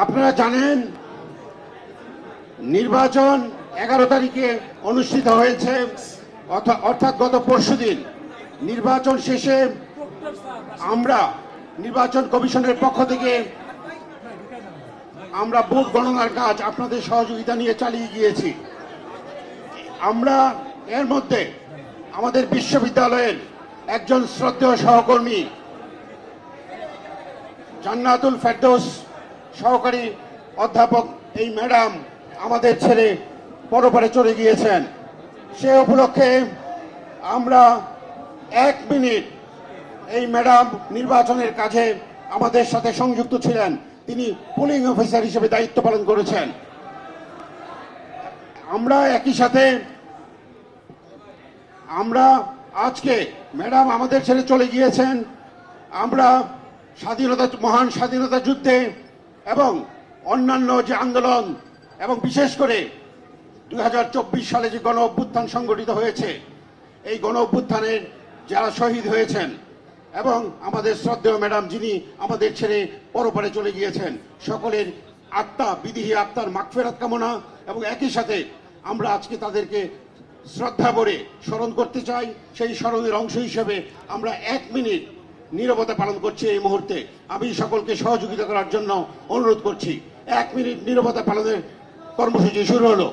আপনারা জানেন নির্বাচন 11 তারিখে অনুষ্ঠিত হয়েছে, অর্থাৎ গত পরশুদিন। নির্বাচন শেষে আমরা নির্বাচন কমিশনের পক্ষ থেকে আমরা বুথ গণনার কাজ আপনাদের সহযোগিতা নিয়ে চালিয়ে গিয়েছি। আমরা এর মধ্যে আমাদের বিশ্ববিদ্যালয়ের একজন শ্রদ্ধেয় সহকর্মী জান্নাতুল ফেরদৌস সহকারী অধ্যাপক এই ম্যাডাম আমাদের ছেড়ে পরপারে চলে গিয়েছেন। সে উপলক্ষে আমরা 1 মিনিট এই ম্যাডাম নির্বাচনের কাজে আমাদের সাথে সংযুক্ত ছিলেন। তিনি পুলিং অফিসার হিসেবে দায়িত্ব পালন করেছেন। আমরা একই সাথে আমরা আজকে ম্যাডাম আমাদের ছেড়ে চলে গিয়েছেন। আমরা মহান স্বাধীনতা যুদ্ধে এবং অন্যান্য যে আন্দোলন এবং বিশেষ করে 2024 সালে যে গণ অভ্যুত্থান সংগঠিত হয়েছে, এই গণ অভ্যুত্থানের যারা শহীদ হয়েছেন এবং আমাদের শ্রদ্ধেয় ম্যাডাম যিনি আমাদের ছেড়ে পরপারে চলে গিয়েছেন, সকলের আত্মা বিদেহী আত্মার মাগফিরাত কামনা এবং একই সাথে আমরা আজকে তাদেরকে শ্রদ্ধা ভরে স্মরণ করতে চাই। সেই স্মরণের অংশ হিসেবে আমরা 1 মিনিট নীরবতা পালন করছি। এই মুহূর্তে আমি সকলকে সহযোগিতা করার জন্য অনুরোধ করছি। 1 মিনিট নীরবতা পালনের কর্মসূচি শুরু হলো।